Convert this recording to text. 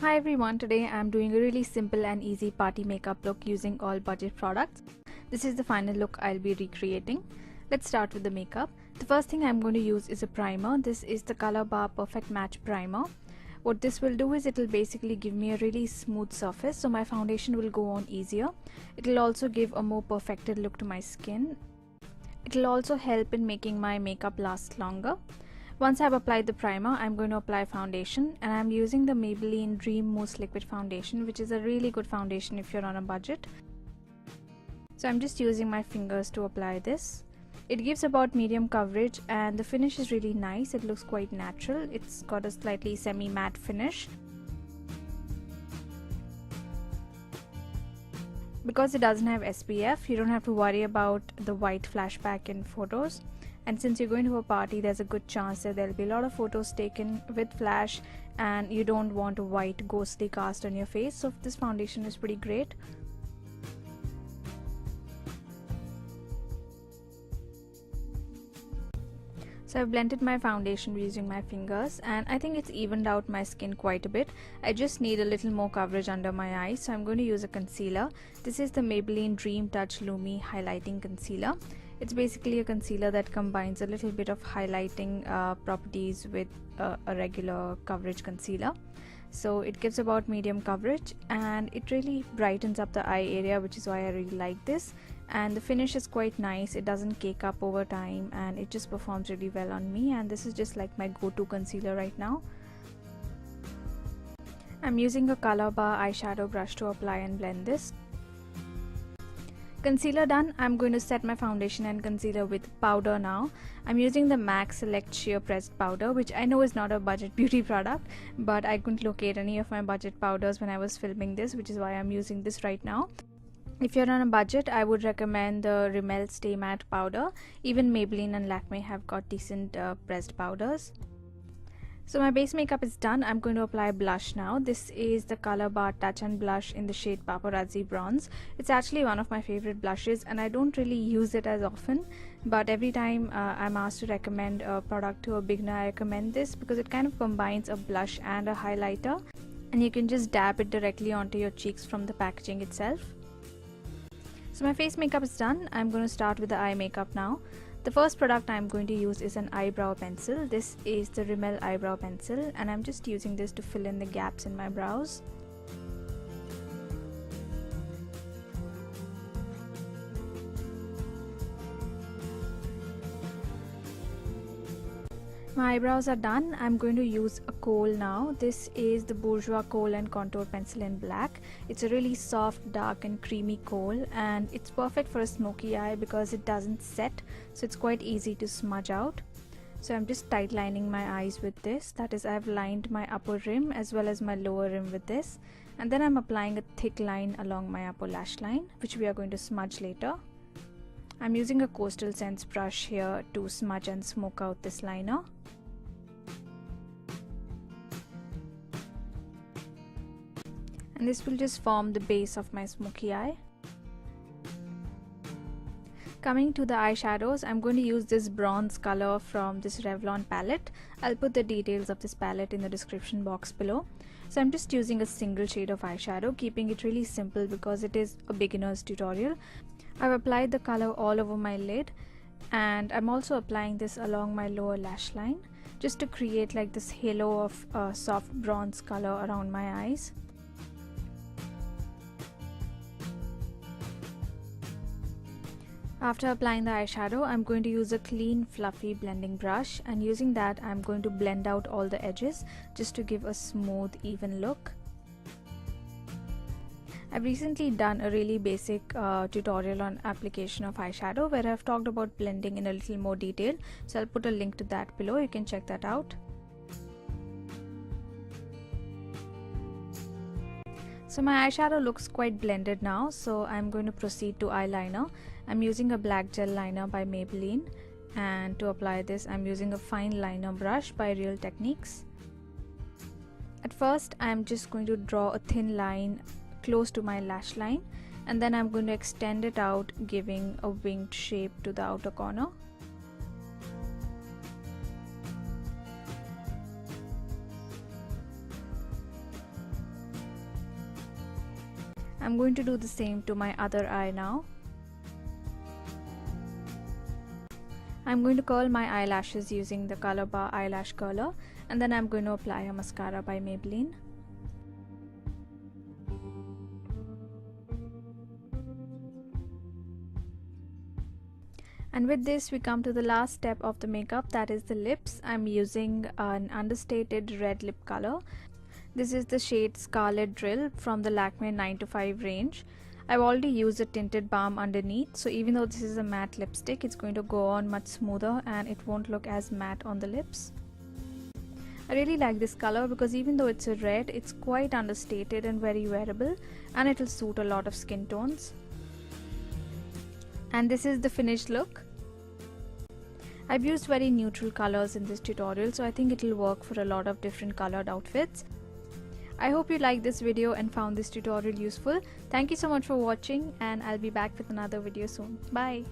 Hi everyone, today I'm doing a really simple and easy party makeup look using all budget products. This is the final look I'll be recreating. Let's start with the makeup. The first thing I'm going to use is a primer. This is the Color Bar Perfect Match Primer. What this will do is it'll basically give me a really smooth surface, so my foundation will go on easier. It'll also give a more perfected look to my skin. It'll also help in making my makeup last longer. Once I've applied the primer, I'm going to apply foundation, and I'm using the Maybelline Dream Mousse Liquid Foundation, which is a really good foundation if you're on a budget. So I'm just using my fingers to apply this. It gives about medium coverage and the finish is really nice. It looks quite natural. It's got a slightly semi-matte finish. Because it doesn't have SPF, you don't have to worry about the white flashback in photos. And since you're going to a party, there's a good chance that there'll be a lot of photos taken with flash and you don't want a white ghostly cast on your face, so this foundation is pretty great. So I've blended my foundation using my fingers and I think it's evened out my skin quite a bit. I just need a little more coverage under my eyes, so I'm going to use a concealer. This is the Maybelline Dream Touch Lumi Highlighting Concealer. It's basically a concealer that combines a little bit of highlighting properties with a regular coverage concealer. So it gives about medium coverage and it really brightens up the eye area, which is why I really like this. And the finish is quite nice. It doesn't cake up over time and it just performs really well on me, and this is just like my go-to concealer right now. I'm using a Color Bar eyeshadow brush to apply and blend this. Concealer done, I'm going to set my foundation and concealer with powder now. I'm using the MAC Select Sheer Pressed Powder, which I know is not a budget beauty product, but I couldn't locate any of my budget powders when I was filming this, which is why I'm using this right now. If you're on a budget, I would recommend the Rimmel Stay Matte powder. Even Maybelline and Lakme have got decent pressed powders. So my base makeup is done. I'm going to apply blush now. This is the Color Bar Touch and Blush in the shade Paparazzi Bronze. It's actually one of my favorite blushes and I don't really use it as often, but every time I'm asked to recommend a product to a beginner, I recommend this because it kind of combines a blush and a highlighter, and you can just dab it directly onto your cheeks from the packaging itself. So my face makeup is done. I'm going to start with the eye makeup now. The first product I'm going to use is an eyebrow pencil. This is the Rimmel eyebrow pencil and I'm just using this to fill in the gaps in my brows. My eyebrows are done. I'm going to use a kohl now. This is the Bourjois Kohl and Contour Pencil in black. It's a really soft, dark and creamy kohl and it's perfect for a smoky eye because it doesn't set, so it's quite easy to smudge out. So I'm just tight lining my eyes with this. That is, I've lined my upper rim as well as my lower rim with this, and then I'm applying a thick line along my upper lash line, which we are going to smudge later. I'm using a Coastal Scents brush here to smudge and smoke out this liner. And this will just form the base of my smoky eye. Coming to the eyeshadows, I'm going to use this bronze color from this Revlon palette. I'll put the details of this palette in the description box below. So I'm just using a single shade of eyeshadow, keeping it really simple because it is a beginner's tutorial. I've applied the color all over my lid and I'm also applying this along my lower lash line just to create like this halo of soft bronze color around my eyes. After applying the eyeshadow, I'm going to use a clean fluffy blending brush, and using that I'm going to blend out all the edges just to give a smooth, even look. I've recently done a really basic tutorial on application of eyeshadow where I've talked about blending in a little more detail, so I'll put a link to that below. You can check that out. So my eyeshadow looks quite blended now, so I'm going to proceed to eyeliner. I'm using a black gel liner by Maybelline, and to apply this I'm using a fine liner brush by Real Techniques. At first I'm just going to draw a thin line close to my lash line, and then I'm going to extend it out, giving a winged shape to the outer corner. I'm going to do the same to my other eye now. I'm going to curl my eyelashes using the Color Bar eyelash curler, and then I'm going to apply a mascara by Maybelline. And with this we come to the last step of the makeup, that is the lips. I'm using an understated red lip color. This is the shade Scarlet Drill from the Lakme 9 to 5 range. I've already used a tinted balm underneath, so even though this is a matte lipstick, it's going to go on much smoother and it won't look as matte on the lips. I really like this color because even though it's a red, it's quite understated and very wearable, and it will suit a lot of skin tones. And this is the finished look. I've used very neutral colors in this tutorial, so I think it will work for a lot of different colored outfits. I hope you liked this video and found this tutorial useful. Thank you so much for watching, and I'll be back with another video soon. Bye!